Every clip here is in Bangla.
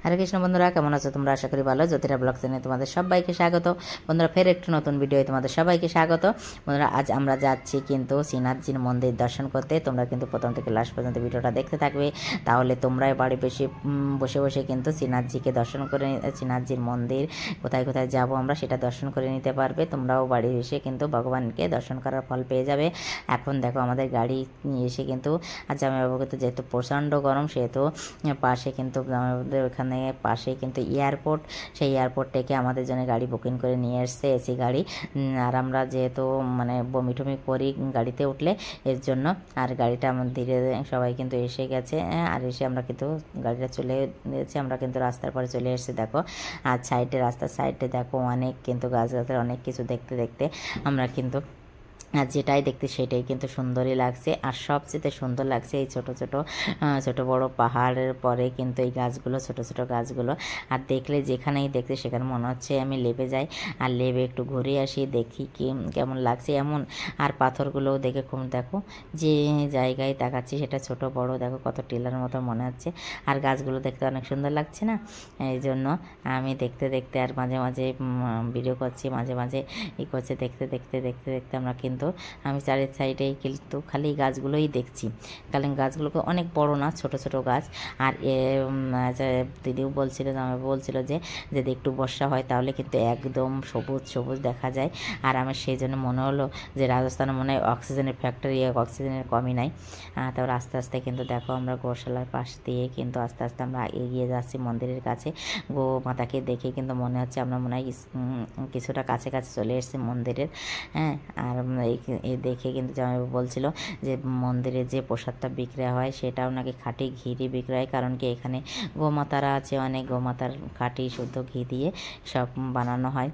হরে কৃষ্ণ বন্ধুরা, কেমন আছো তোমরা? আশা করি ভালো। জ্যোতিরা ব্লগ চ্যানেলে তোমাদের সবাইকে স্বাগত। বন্ধুরা, ফের একটু নতুন ভিডিও তোমাদের সবাইকে স্বাগত। বন্ধুরা, আজ আমরা যাচ্ছি কিন্তু শ্রীনাথজির মন্দির দর্শন করতে। তোমরা কিন্তু প্রথম থেকে লাস্ট পর্যন্ত ভিডিওটা দেখতে থাকবে, তাহলে তোমরাই বাড়ি বসে বসে কিন্তু শ্রীনাথজিকে দর্শন করে, শ্রীনাথজির মন্দির কোথায় কোথায় যাব আমরা সেটা দর্শন করে নিতে পারবে। তোমরাও বাড়ি এসে কিন্তু ভগবানকে দর্শন করার ফল পেয়ে যাবে। এখন দেখো আমাদের গাড়ি এসে কিন্তু আজ জামাইবাবু কিন্তু যেহেতু প্রচণ্ড গরম, সেহেতু পাশে কিন্তু আমাদের ওখানে পাশেই কিন্তু এয়ারপোর্ট, সেই এয়ারপোর্ট থেকে আমাদের জন্য গাড়ি বুকিং করে নিয়ে এসছে, এসি গাড়ি। আর আমরা যেহেতু মানে বমি টমি করি গাড়িতে উঠলে, এর জন্য আর গাড়িটা আমার ধীরে সবাই কিন্তু এসে গেছে। আর এসে আমরা কিন্তু গাড়িটা চলে গেছি, আমরা কিন্তু রাস্তার পরে চলে এসেছি। দেখো আর সাইডে, রাস্তার সাইডে দেখো অনেক কিন্তু গাছগাছালি, অনেক কিছু দেখতে দেখতে আমরা কিন্তু আর যেটাই দেখতে সেটাই কিন্তু সুন্দরই লাগছে। আর সবচেয়ে সুন্দর লাগছে এই ছোট বড় পাহাড়ের পরে কিন্তু এই গাছগুলো, ছোট ছোট গাছগুলো। আর দেখলে যেখানেই দেখতে সেখানে মনে হচ্ছে আমি লেবে যাই, আর লেবে একটু ঘুরে আসি, দেখি কি কেমন লাগছে এমন। আর পাথরগুলোও দেখে খুব, দেখো যে জায়গায় তাকাচ্ছি সেটা ছোট বড়, দেখো কত টিলার মতো মনে হচ্ছে। আর গাছগুলো দেখতে অনেক সুন্দর লাগছে না? এই জন্য আমি দেখতে দেখতে আর মাঝে মাঝে ভিডিও করছি, মাঝে মাঝে করছে। দেখতে দেখতে দেখতে দেখতে আমরা কিন্তু আমি চারের সাইডেই কিন্তু খালি গাছগুলোই দেখছি। কারণ গাছগুলোকে অনেক বড় না, ছোট ছোট গাছ। আর দিদিও বলছিল, আমি বলছিল যে যদি একটু বর্ষা হয় তাহলে কিন্তু একদম সবুজ সবুজ দেখা যায়। আর আমার সেই জন্য মনে হলো যে রাজস্থানে মনে হয় অক্সিজেনের ফ্যাক্টরি, অক্সিজেনের কমই নাই। তারপর আস্তে আস্তে কিন্তু দেখো আমরা গোশালার পাশ দিয়ে কিন্তু আস্তে আস্তে আমরা এগিয়ে যাচ্ছি মন্দিরের কাছে। গো মাতাকে দেখে কিন্তু মনে হচ্ছে আমরা মনে হয় কিছুটা কাছে কাছে চলে এসেছি মন্দিরের। হ্যাঁ, আর এই দেখে কিন্তু জামাইবাবু বলছিল যে মন্দিরে যে প্রসাদটা বিক্রি হয় সেটাও নাকি খাঁটি ঘি দিয়ে বিক্রি হয়, কারণ কি এখানে গোমাতারা আছে, অনেক গোমাতার খাঁটি শুদ্ধ ঘি দিয়ে সব বানানো হয়।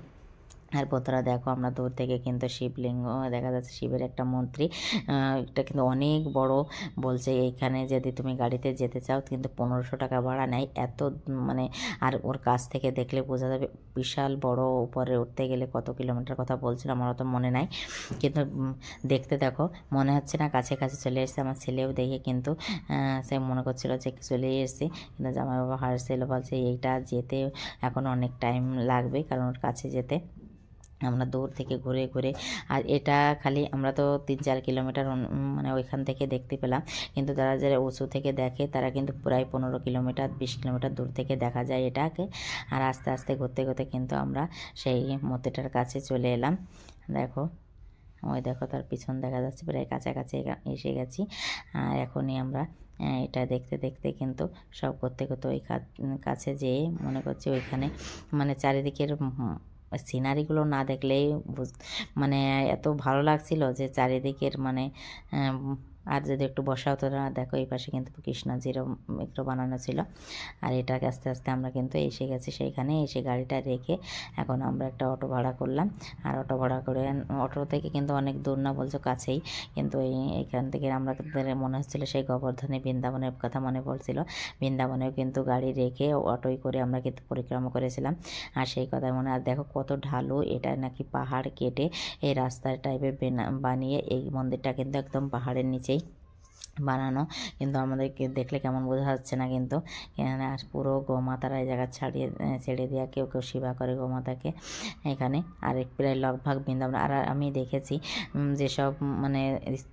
আর বন্ধুরা দেখো আমরা দূর থেকে কিন্তু শিবলিঙ্গ দেখা যাচ্ছে, শিবের একটা মন্ত্রী। এটা কিন্তু অনেক বড়। বলছে এইখানে যদি তুমি গাড়িতে যেতে চাও কিন্তু 1500 টাকা ভাড়া নেয়, এত মানে। আর ওর কাছ থেকে দেখলে বোঝা যাবে বিশাল বড়। উপরে উঠতে গেলে কত কিলোমিটার কথা বলছিল আমার অত মনে নাই, কিন্তু দেখতে দেখো মনে হচ্ছে না কাছে কাছে চলে এসেছে। আমার ছেলেও দেখে কিন্তু সে মনে করছিল যে চলে এসেছি, কিন্তু জামাইবাবা হাসছিল, বলছে এইটা যেতে এখন অনেক টাইম লাগবে, কারণ ওর কাছে যেতে। আমরা দূর থেকে ঘুরে ঘুরে, আর এটা খালি আমরা তো 3-4 কিলোমিটার মানে ওইখান থেকে দেখতে পেলাম, কিন্তু যারা যারা উঁচু থেকে দেখে তারা কিন্তু প্রায় 15 কিলোমিটার 20 কিলোমিটার দূর থেকে দেখা যায় এটাকে। আর আস্তে আস্তে ঘুরতে ঘুরতে কিন্তু আমরা সেই মূর্তিটার কাছে চলে এলাম। দেখো ওই দেখো তার পিছন দেখা যাচ্ছে, প্রায় কাছাকাছি এসে গেছি। আর এখনই আমরা এটা দেখতে দেখতে কিন্তু সব করতে করতে ওই কাছে যেয়ে মনে করছি ওইখানে মানে চারিদিকের সিনারিগুলো না দেখলেই মানে এত ভালো লাগছিল যে চারিদিকের মানে। আর যদি একটু বসা হতো না, দেখো এই পাশে কিন্তু কৃষ্ণজিরও একটু বানানো ছিল। আর এটাকে আস্তে আস্তে আমরা কিন্তু এসে গেছি সেইখানে। এসে গাড়িটা রেখে এখন আমরা একটা অটো ভাড়া করলাম। আর অটো ভাড়া করে, অটো থেকে কিন্তু অনেক দূর না, বলছো কাছেই, কিন্তু এইখান থেকে আমরা মনে হচ্ছিল সেই গোবর্ধনে বৃন্দাবনের কথা মনে পড়ছিল। বৃন্দাবনেও কিন্তু গাড়ি রেখে অটোই করে আমরা কিন্তু পরিক্রমা করেছিলাম। আর সেই কথা মনে। আর দেখো কত ঢালু, এটা নাকি পাহাড় কেটে এই রাস্তা টাইপের বানিয়ে এই মন্দিরটা কিন্তু একদম পাহাড়ের নিচেই বানানো। কিন্তু আমাদেরকে দেখলে কেমন বোঝা যাচ্ছে না, কিন্তু আর পুরো গোমাতারা এই জায়গা ছেড়ে দেওয়া, কেউ কেউ সেবা করে গোমাতাকে এখানে। আর প্রায় লগভাগ বৃন্দাবন। আর আমি দেখেছি যেসব মানে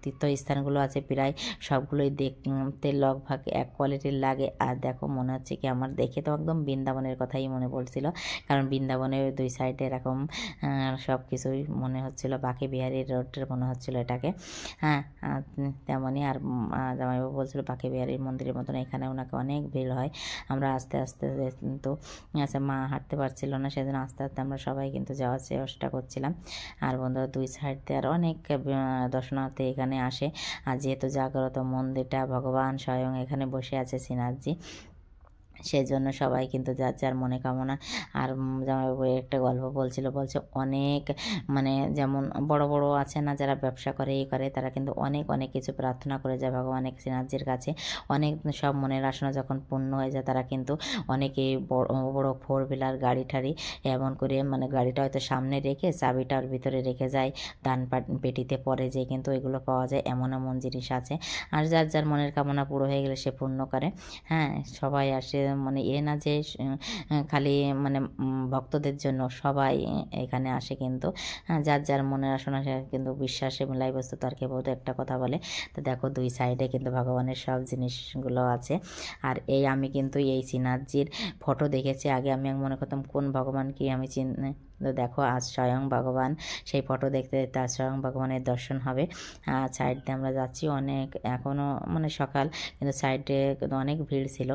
তীর্থস্থানগুলো আছে প্রায় সবগুলোই দেখতে লগভাগ এক কোয়ালিটির লাগে। আর দেখো মনে হচ্ছে কি আমার দেখে তো একদম বৃন্দাবনের কথাই মনে পড়ছিল, কারণ বৃন্দাবনের দুই সাইডে এরকম সব কিছুই মনে হচ্ছিল, বাঁকে বিহারীর রোডের মনে হচ্ছিল এটাকে। হ্যাঁ, তেমনই। আর জামাইবাবু বলছিল বাঁকে বিহারীর মন্দিরের মতন এখানে ওনাকে অনেক ভিড় হয়। আমরা আস্তে আস্তে কিন্তু আচ্ছা মা হাঁটতে পারছিল না, সেদিন আস্তে আস্তে আমরা সবাই কিন্তু যাওয়ার চেষ্টা করছিলাম। আর বন্ধুরা দুই সাইড দিয়ে আর অনেক দর্শনার্থী এখানে আসে। আর যেহেতু জাগ্রত মন্দিরটা, ভগবান স্বয়ং এখানে বসে আছে শ্রীনাথজি, সেই জন্য সবাই কিন্তু যার যার মনে কামনা। আর জামাইবাবু একটা গল্প বলছিল, বলছে অনেক মানে যেমন বড় বড় আছে না যারা ব্যবসা করে এই করে, তারা কিন্তু অনেক অনেক কিছু প্রার্থনা করে যায় ভগবানের শ্রীনাথজির কাছে। অনেক সব মনের বাসনা যখন পূর্ণ হয়ে যায়, তারা কিন্তু অনেকেই বড় বড় 4 হুইলার গাড়ি ঠাড়ি এমন করে মানে গাড়িটা হয়তো সামনে রেখে চাবিটা ওর ভিতরে রেখে যায়, দান পেটিতে পরে যে কিন্তু এগুলো পাওয়া যায়, এমন এমন জিনিস আছে। আর যার যার মনের কামনা পুরো হয়ে গেলে সে পূর্ণ করে। হ্যাঁ, সবাই আসে মানে না যে খালি মানে ভক্তদের জন্য, সবাই এখানে আসে কিন্তু যার যার মনের আসনা সে কিন্তু বিশ্বাসে মিলাই বস্তু তার কে বহুত একটা কথা বলে। তো দেখো দুই সাইডে কিন্তু ভগবানের সব জিনিসগুলো আছে। আর আমি কিন্তু এই শ্রীনাথজির ফটো দেখেছি আগে, আমি মনে করতাম কোন ভগবান কি আমি তো দেখো আজ স্বয়ং ভগবান, সেই ফটো দেখতে দেখতে আজ স্বয়ং ভগবানের দর্শন হবে। সাইড দিয়ে আমরা যাচ্ছি, অনেক এখনও মানে সকাল, কিন্তু সাইডে কিন্তু অনেক ভিড় ছিল।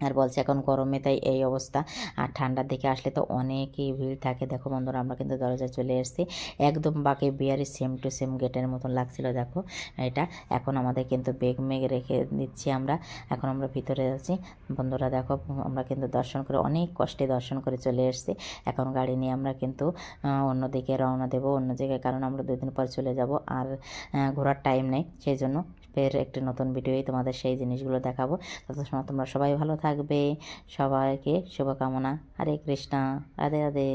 আর বলছে এখন গরমে তাই এই অবস্থা, আর ঠান্ডার দিকে আসলে তো অনেকই ভিড় থাকে। দেখো বন্ধুরা আমরা কিন্তু দরজায় চলে এসেছি, একদম বাকি বিয়ারি সেম টু সেম গেটের মতন লাগছিল। দেখো এটা এখন আমাদের কিন্তু বেগ মেঘ রেখে দিচ্ছি আমরা, এখন আমরা ভিতরে আছি। বন্ধুরা দেখো আমরা কিন্তু দর্শন করে অনেক কষ্টে দর্শন করে চলে এসেছি। এখন গাড়ি নিয়ে আমরা কিন্তু অন্যদিকে রওনা দেবো, অন্য জায়গায়, কারণ আমরা 2 দিন পর চলে যাব, আর ঘোরার টাইম নেই। সেই জন্য ফের একটি নতুন ভিডিওই তোমাদের সেই জিনিসগুলো দেখাবো। তত সময় তোমরা সবাই ভালো থাকবে, সবাইকে শুভকামনা। হরে কৃষ্ণা, রাধে রাধে।